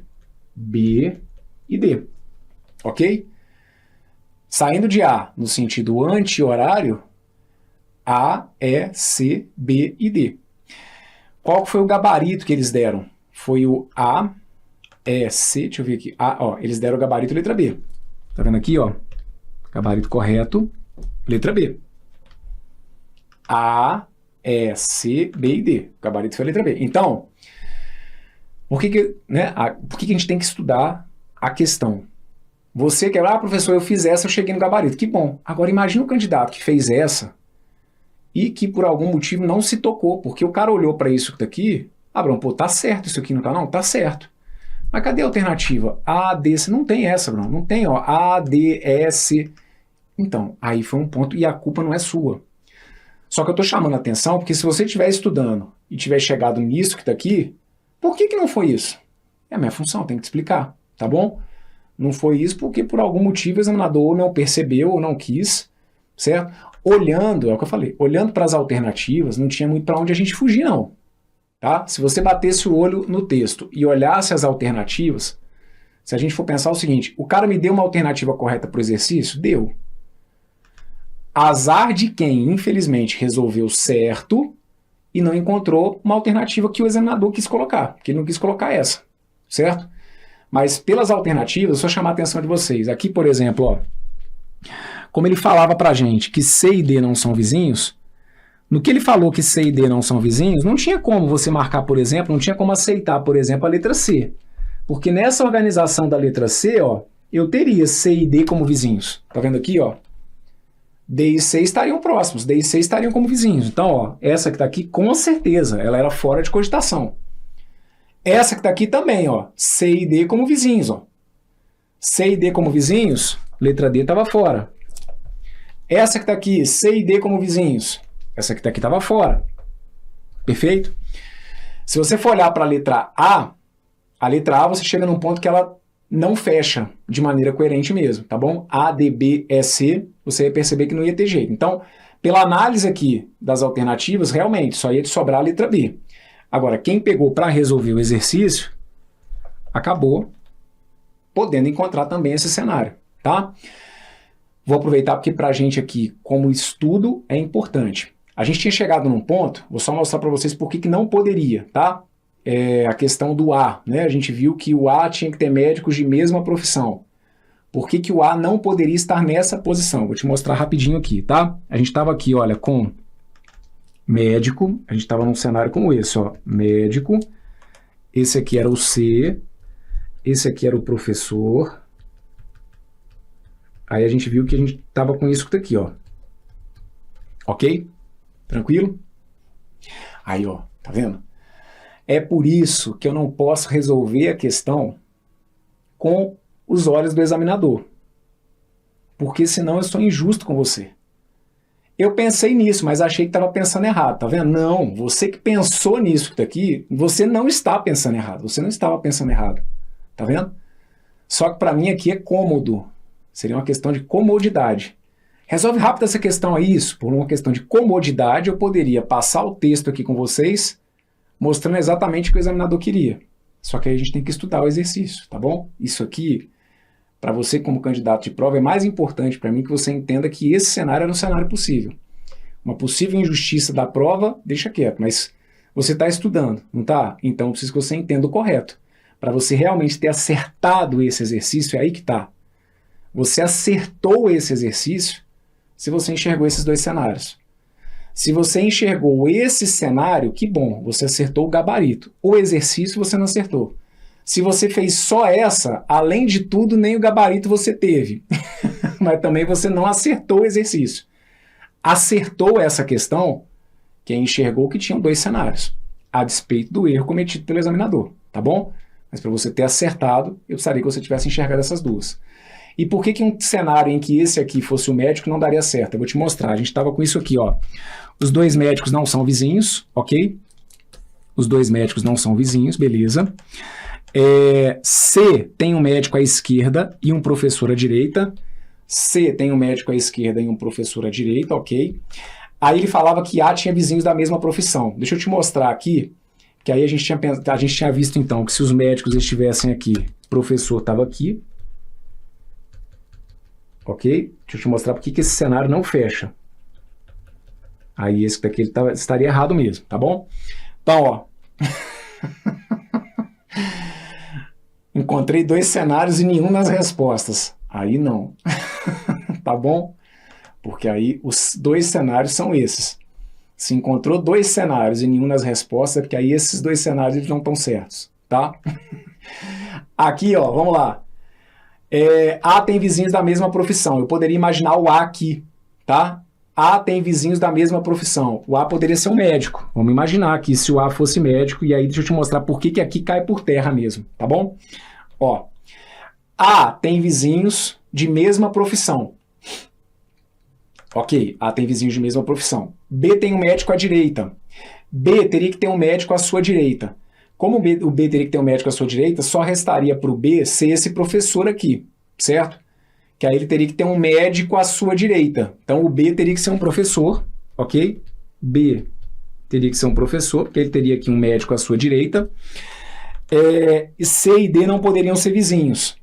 B e D. Ok? Saindo de A no sentido anti-horário, A, E, C, B e D. Qual foi o gabarito que eles deram? Foi o A, E, C, deixa eu ver aqui. Eles deram o gabarito letra B. Tá vendo aqui, ó? Gabarito correto, letra B. A, E, C, B e D. O gabarito foi a letra B. Então, por que a gente tem que estudar a questão? Você quer, professor, eu fiz essa, eu cheguei no gabarito. Que bom. Agora imagina um candidato que fez essa e que por algum motivo não se tocou, porque o cara olhou para isso daqui, Bruno, pô, tá certo isso aqui, não tá? Não, tá certo. Mas cadê a alternativa? A, D, C, não tem essa, Bruno. Não tem, ó, A, D, E, C. Então, aí foi um ponto e a culpa não é sua. Só que eu tô chamando a atenção porque se você estiver estudando e tiver chegado nisso que tá aqui, por que não foi isso? É a minha função, tem que te explicar, tá bom? Não foi isso porque por algum motivo o examinador não percebeu ou não quis, certo? Olhando, é o que eu falei, olhando para as alternativas, não tinha muito para onde a gente fugir, não. Tá? Se você batesse o olho no texto e olhasse as alternativas, se a gente for pensar o seguinte, o cara me deu uma alternativa correta para o exercício? Deu. Azar de quem, infelizmente, resolveu certo e não encontrou uma alternativa que o examinador quis colocar, porque ele não quis colocar essa, certo? Mas pelas alternativas, só chamar a atenção de vocês. Aqui, por exemplo, ó, como ele falava pra gente que C e D não são vizinhos, no que ele falou que C e D não são vizinhos, não tinha como você marcar, por exemplo, não tinha como aceitar, por exemplo, a letra C. Porque nessa organização da letra C, ó, eu teria C e D como vizinhos. Tá vendo aqui, ó? D e C estariam próximos, D e C estariam como vizinhos. Então, ó, essa que tá aqui, com certeza, ela era fora de cogitação. Essa que está aqui também, ó, C e D como vizinhos, ó. C e D como vizinhos, letra D estava fora. Essa que está aqui, C e D como vizinhos, essa que está aqui estava fora. Perfeito? Se você for olhar para a letra A você chega num ponto que ela não fecha de maneira coerente mesmo, tá bom? A, D, B, E, C, você ia perceber que não ia ter jeito. Então, pela análise aqui das alternativas, realmente, só ia te sobrar a letra B. Agora, quem pegou para resolver o exercício, acabou podendo encontrar também esse cenário, tá? Vou aproveitar porque para a gente aqui, como estudo, é importante. A gente tinha chegado num ponto, vou só mostrar para vocês por que não poderia, tá? A questão do A, né? A gente viu que o A tinha que ter médicos de mesma profissão. Por que o A não poderia estar nessa posição? Vou te mostrar rapidinho aqui, tá? A gente estava aqui, olha, com médico, a gente estava num cenário como esse, ó, médico, esse aqui era o C, esse aqui era o professor, aí a gente viu que a gente estava com isso aqui, ó, ok? Tranquilo? Aí, ó, tá vendo? É por isso que eu não posso resolver a questão com os olhos do examinador, porque senão eu sou injusto com você. eu pensei nisso, mas achei que estava pensando errado, tá vendo? Não, você que pensou nisso daqui, você não está pensando errado, você não estava pensando errado, tá vendo? Só que para mim aqui é cômodo, seria uma questão de comodidade. Resolve rápido essa questão aí, isso, por uma questão de comodidade, eu poderia passar o texto aqui com vocês, mostrando exatamente o que o examinador queria. Só que aí a gente tem que estudar o exercício, tá bom? Isso aqui, para você como candidato de prova, é mais importante para mim que você entenda que esse cenário era um cenário possível. Uma possível injustiça da prova, deixa quieto, mas você está estudando, não está? Então preciso que você entenda o correto. Para você realmente ter acertado esse exercício, é aí que está. Você acertou esse exercício se você enxergou esses dois cenários. Se você enxergou esse cenário, que bom, você acertou o gabarito. O exercício você não acertou. Se você fez só essa, além de tudo, nem o gabarito você teve. Mas também você não acertou o exercício. Acertou essa questão quem enxergou que tinham dois cenários, a despeito do erro cometido pelo examinador, tá bom? Mas para você ter acertado, eu gostaria que você tivesse enxergado essas duas. E por que um cenário em que esse aqui fosse o médico não daria certo? Eu vou te mostrar. A gente estava com isso aqui, ó. Os dois médicos não são vizinhos, ok? Os dois médicos não são vizinhos, beleza. C tem um médico à esquerda e um professor à direita. C tem um médico à esquerda e um professor à direita, ok? Aí ele falava que A tinha vizinhos da mesma profissão. Deixa eu te mostrar aqui, que aí a gente tinha visto então que se os médicos estivessem aqui, o professor estava aqui, ok? Deixa eu te mostrar porque que esse cenário não fecha. Aí esse daqui ele estaria errado mesmo, tá bom? Então, ó. Encontrei dois cenários e nenhum nas respostas. Aí não. Tá bom? Porque aí os dois cenários são esses. Se encontrou dois cenários e nenhum nas respostas, é porque aí esses dois cenários eles não estão certos, tá? Aqui, ó, vamos lá. A tem vizinhos da mesma profissão. Eu poderia imaginar o A aqui, tá? A tem vizinhos da mesma profissão. O A poderia ser um médico. Vamos imaginar aqui se o A fosse médico, e aí deixa eu te mostrar por que aqui cai por terra mesmo, tá bom? Ó, A tem vizinhos de mesma profissão. Ok, A tem vizinhos de mesma profissão. B tem um médico à direita. B teria que ter um médico à sua direita. Como o B teria que ter um médico à sua direita, só restaria para o B ser esse professor aqui, certo? Que aí ele teria que ter um médico à sua direita. Então o B teria que ser um professor, ok? B teria que ser um professor, porque ele teria aqui um médico à sua direita. C e D não poderiam ser vizinhos.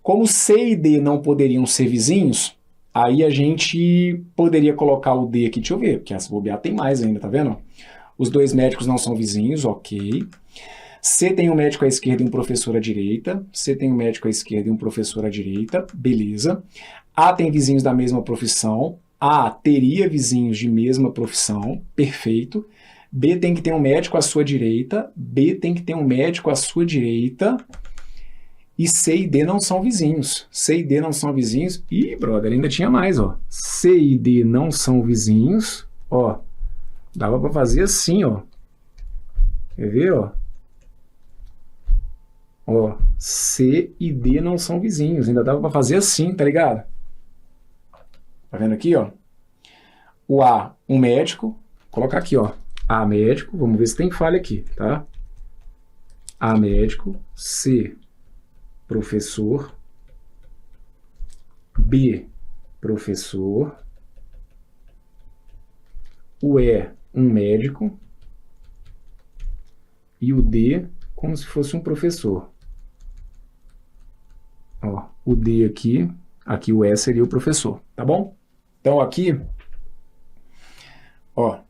Como C e D não poderiam ser vizinhos, aí a gente poderia colocar o D aqui, deixa eu ver, porque essa bobear tem mais ainda, tá vendo? Os dois médicos não são vizinhos, ok. C tem um médico à esquerda e um professor à direita. C tem um médico à esquerda e um professor à direita, beleza. A tem vizinhos da mesma profissão. A teria vizinhos de mesma profissão, perfeito. B tem que ter um médico à sua direita. B tem que ter um médico à sua direita. E C e D não são vizinhos. C e D não são vizinhos. Ih, brother, ainda tinha mais, ó. C e D não são vizinhos. Ó, dava para fazer assim, ó. Quer ver, ó? Ó, C e D não são vizinhos. Ainda dava para fazer assim, tá ligado? Tá vendo aqui, ó? O A, um médico. Vou colocar aqui, ó. A, médico. Vamos ver se tem falha aqui, tá? A, médico. C, professor. B, professor. O E, um médico. E o D, como se fosse um professor. Ó, o D aqui o E seria o professor, tá bom? Então aqui, ó,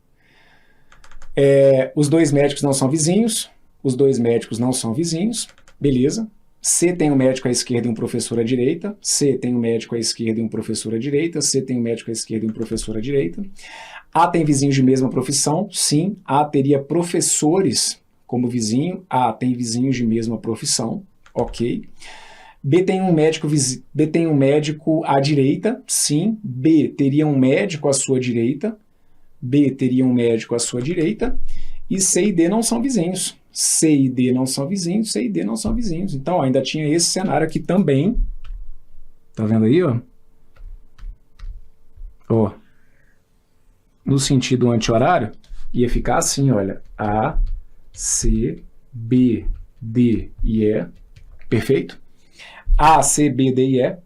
os dois médicos não são vizinhos, os dois médicos não são vizinhos, beleza. C tem um médico à esquerda e um professor à direita, C tem um médico à esquerda e um professor à direita, C tem um médico à esquerda e um professor à direita. A tem vizinhos de mesma profissão, sim, A teria professores como vizinho, A tem vizinhos de mesma profissão, ok. B tem um médico à direita, sim. B teria um médico à sua direita. B teria um médico à sua direita. E C e D não são vizinhos. C e D não são vizinhos, C e D não são vizinhos. Então, ó, ainda tinha esse cenário aqui também. Tá vendo aí, ó? Ó. no sentido anti-horário, ia ficar assim, olha, A, C, B, D e E, perfeito? A, C, B, D e E.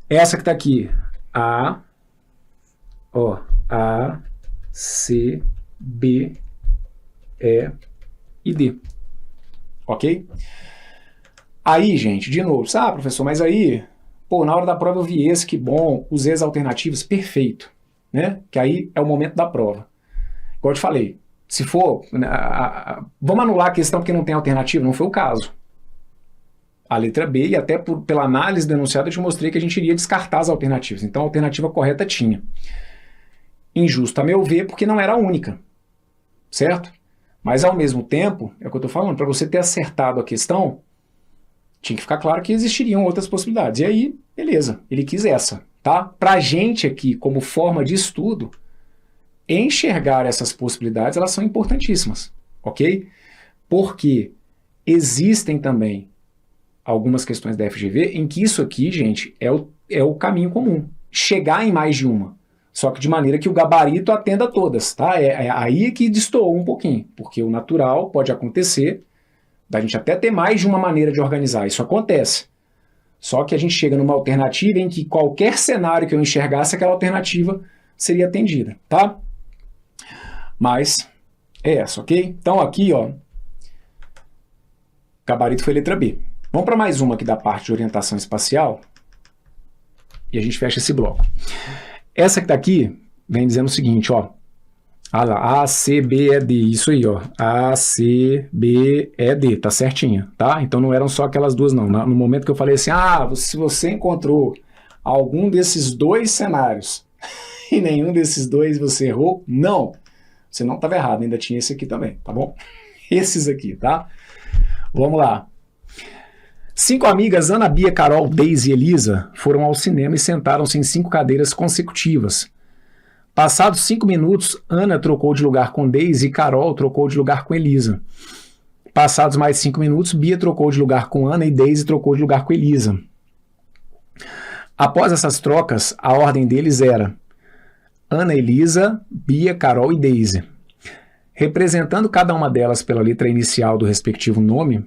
Essa que está aqui, A, C, B, E e D. Ok? Aí, gente, de novo, professor, mas aí, pô, na hora da prova eu vi esse, que bom, usei as alternativas, perfeito, né? Que aí é o momento da prova. Igual eu te falei, se for, vamos anular a questão porque não tem alternativa, não foi o caso. A letra B, e até pela análise denunciada, eu te mostrei que a gente iria descartar as alternativas. Então a alternativa correta tinha. Injusto, a meu ver, porque não era a única. Certo? Mas ao mesmo tempo, é o que eu estou falando, para você ter acertado a questão, tinha que ficar claro que existiriam outras possibilidades. E aí, beleza, ele quis essa. Tá? Para a gente aqui, como forma de estudo, enxergar essas possibilidades, elas são importantíssimas. Ok? Porque existem também algumas questões da FGV em que isso aqui, gente, é o caminho comum. Chegar em mais de uma. Só que de maneira que o gabarito atenda a todas, tá? É aí que destoou um pouquinho, porque o natural pode acontecer, da gente até ter mais de uma maneira de organizar, isso acontece. Só que a gente chega numa alternativa em que qualquer cenário que eu enxergasse, aquela alternativa seria atendida, tá? Mas é essa, ok? Então aqui, ó, gabarito foi letra B. Vamos para mais uma aqui da parte de orientação espacial e a gente fecha esse bloco. Essa que está aqui vem dizendo o seguinte, ó. Ah lá, A, C, B, E, D. Isso aí, ó. A, C, B, E, D. Tá certinho, tá? Então não eram só aquelas duas, não. No momento que eu falei assim, se você encontrou algum desses dois cenários e nenhum desses dois você errou, não. Você não estava errado, ainda tinha esse aqui também, tá bom? Esses aqui, tá? Vamos lá. 5 amigas, Ana, Bia, Carol, Deise e Elisa, foram ao cinema e sentaram-se em 5 cadeiras consecutivas. Passados 5 minutos, Ana trocou de lugar com Deise e Carol trocou de lugar com Elisa. Passados mais 5 minutos, Bia trocou de lugar com Ana e Deise trocou de lugar com Elisa. Após essas trocas, a ordem deles era Ana, Elisa, Bia, Carol e Deise. Representando cada uma delas pela letra inicial do respectivo nome,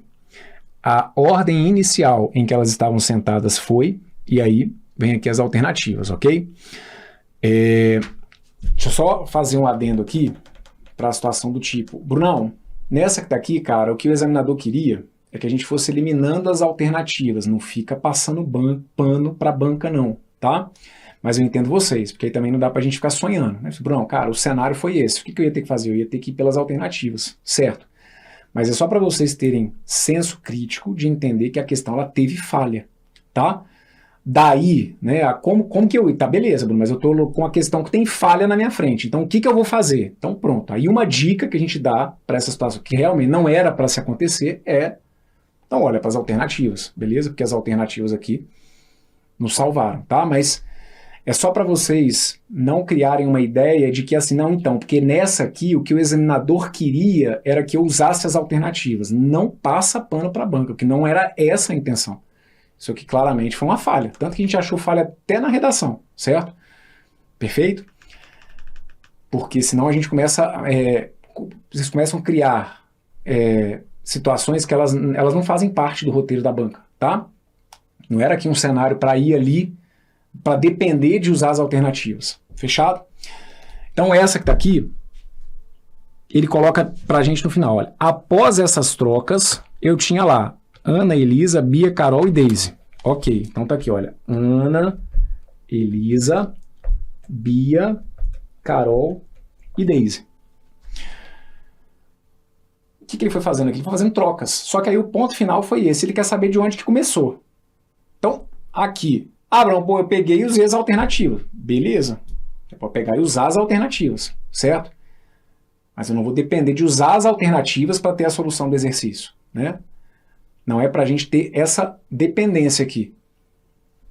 a ordem inicial em que elas estavam sentadas foi, e aí vem aqui as alternativas, ok? Deixa eu só fazer um adendo aqui para a situação do tipo, Brunão, nessa que está aqui, cara, o que o examinador queria é que a gente fosse eliminando as alternativas, não fica passando pano para a banca não, tá? Mas eu entendo vocês, porque aí também não dá para a gente ficar sonhando, né? Brunão, cara, o cenário foi esse, o que eu ia ter que fazer? Eu ia ter que ir pelas alternativas, certo? Mas é só para vocês terem senso crítico de entender que a questão ela teve falha, tá? Daí, né, como que eu... Tá, beleza, Bruno, mas eu tô com a questão que tem falha na minha frente. Então, o que eu vou fazer? Então, pronto. Aí uma dica que a gente dá para essa situação que realmente não era para se acontecer é... Então, olha para as alternativas, beleza? Porque as alternativas aqui nos salvaram, tá? Mas é só para vocês não criarem uma ideia de que assim, não, então, porque nessa aqui o que o examinador queria era que eu usasse as alternativas. Não passa pano para a banca, porque não era essa a intenção. Isso aqui claramente foi uma falha. Tanto que a gente achou falha até na redação, certo? Perfeito? Porque senão a gente começa... vocês começam a criar situações que elas não fazem parte do roteiro da banca, tá? Não era aqui um cenário para ir ali para depender de usar as alternativas. Fechado? Então essa que está aqui, ele coloca para a gente no final. Olha, após essas trocas, eu tinha lá Ana, Elisa, Bia, Carol e Deise. Ok, então tá aqui, olha. Ana, Elisa, Bia, Carol e Deise. O que ele foi fazendo aqui? Ele foi fazendo trocas. Só que aí o ponto final foi esse. Ele quer saber de onde que começou. Então, aqui... Bruno, eu peguei e usei as alternativas. Beleza. Eu posso pegar e usar as alternativas, certo? Mas eu não vou depender de usar as alternativas para ter a solução do exercício, né? Não é para a gente ter essa dependência aqui.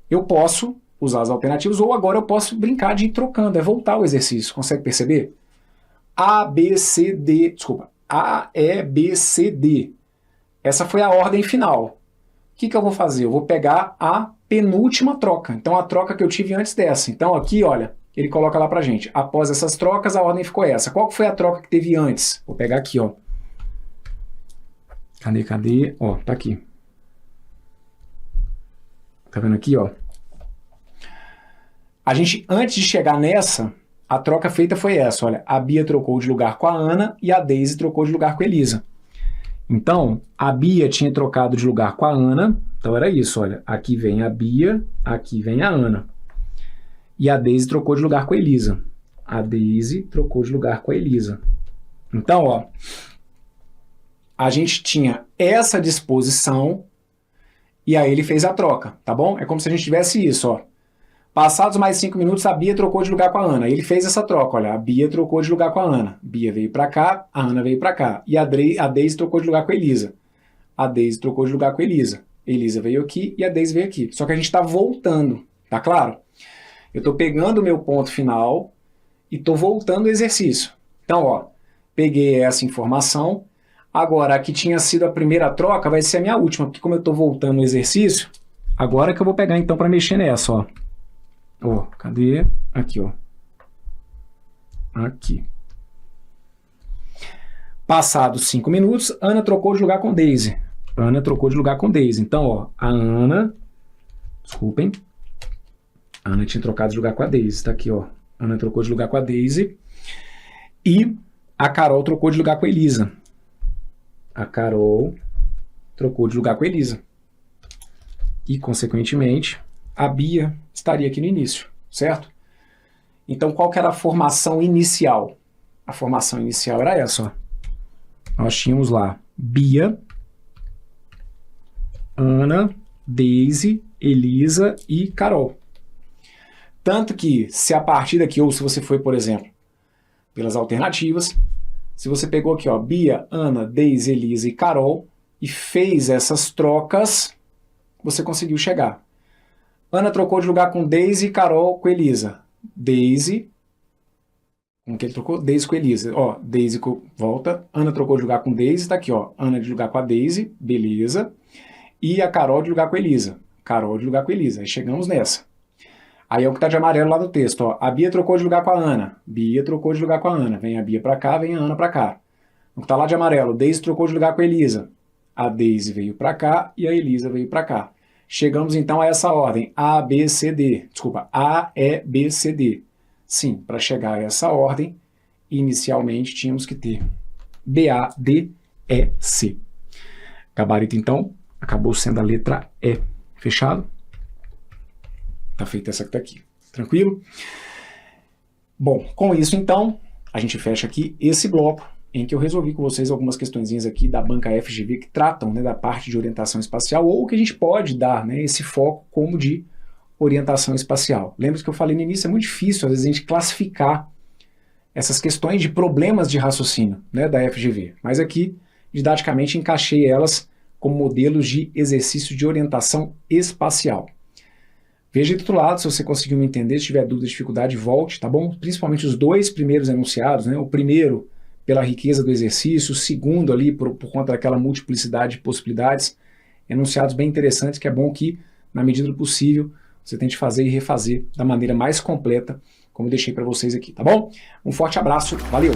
Eu posso usar as alternativas ou agora eu posso brincar de ir trocando, voltar o exercício. Consegue perceber? A, B, C, D. Desculpa. A, E, B, C, D. Essa foi a ordem final. O que eu vou fazer? Eu vou pegar a penúltima troca. Então, a troca que eu tive antes dessa. Então, aqui, olha, ele coloca lá pra gente. Após essas trocas, a ordem ficou essa. Qual que foi a troca que teve antes? Vou pegar aqui, ó. Cadê? Ó, tá aqui. Tá vendo aqui, ó? A gente, antes de chegar nessa, a troca feita foi essa, olha. A Bia trocou de lugar com a Ana e a Daisy trocou de lugar com a Elisa. Então, a Bia tinha trocado de lugar com a Ana, então era isso, olha, aqui vem a Bia, aqui vem a Ana. E a Daisy trocou de lugar com a Elisa. A Daisy trocou de lugar com a Elisa. Então, ó, a gente tinha essa disposição e aí ele fez a troca, tá bom? É como se a gente tivesse isso, ó. Passados mais 5 minutos, a Bia trocou de lugar com a Ana. Ele fez essa troca, olha, a Bia trocou de lugar com a Ana. Bia veio para cá, a Ana veio para cá. E a Daisy trocou de lugar com a Elisa. A Daisy trocou de lugar com a Elisa. Elisa veio aqui e a Daisy veio aqui. Só que a gente está voltando, tá claro? Eu estou pegando o meu ponto final e estou voltando o exercício. Então, ó, peguei essa informação. Agora, a que tinha sido a primeira troca vai ser a minha última, porque como eu estou voltando o exercício, agora que eu vou pegar então para mexer nessa, ó. Ó, cadê? Aqui, ó. Aqui. Passados 5 minutos, Ana trocou de lugar com Daisy. Ana trocou de lugar com Daisy. Então, ó, a Ana... Desculpem. A Ana tinha trocado de lugar com a Daisy. Tá aqui, ó. A Ana trocou de lugar com a Daisy. E a Carol trocou de lugar com a Elisa. A Carol trocou de lugar com a Elisa. E, consequentemente, a Bia estaria aqui no início, certo? Então, qual que era a formação inicial? A formação inicial era essa, ó. Nós tínhamos lá Bia, Ana, Daisy, Elisa e Carol. Tanto que, se a partir daqui, ou se você foi, por exemplo, pelas alternativas, se você pegou aqui, ó, Bia, Ana, Daisy, Elisa e Carol, e fez essas trocas, você conseguiu chegar. Ana trocou de lugar com Daisy e Carol com Elisa. Daisy, como que ele trocou? Daisy com Elisa. Ó, Daisy volta. Ana trocou de lugar com Daisy, tá aqui, ó. Ana de lugar com a Daisy, beleza. E a Carol de lugar com a Elisa. Carol de lugar com a Elisa. Aí chegamos nessa. Aí é o que tá de amarelo lá no texto, ó. A Bia trocou de lugar com a Ana. Bia trocou de lugar com a Ana. Vem a Bia pra cá, vem a Ana pra cá. O que tá lá de amarelo, Daisy trocou de lugar com a Elisa. A Daisy veio pra cá e a Elisa veio pra cá. Chegamos então a essa ordem, A, B, C, D. Desculpa, A, E, B, C, D. Sim, para chegar a essa ordem, inicialmente tínhamos que ter B, A, D, E, C. Gabarito, então, acabou sendo a letra E. Fechado? Tá feita essa que tá aqui. Tranquilo? Bom, com isso, então, a gente fecha aqui esse bloco em que eu resolvi com vocês algumas questõezinhas aqui da banca FGV que tratam, né, da parte de orientação espacial, ou que a gente pode dar, né, esse foco como de orientação espacial. Lembra que eu falei no início, é muito difícil às vezes a gente classificar essas questões de problemas de raciocínio, né, da FGV, mas aqui didaticamente encaixei elas como modelos de exercício de orientação espacial. Veja aí do outro lado, se você conseguiu me entender, se tiver dúvida, dificuldade, volte, tá bom? Principalmente os dois primeiros enunciados, né, o primeiro pela riqueza do exercício, o segundo ali por conta daquela multiplicidade de possibilidades, enunciados bem interessantes, que é bom que, na medida do possível, você tente fazer e refazer da maneira mais completa, como eu deixei para vocês aqui, tá bom? Um forte abraço, valeu!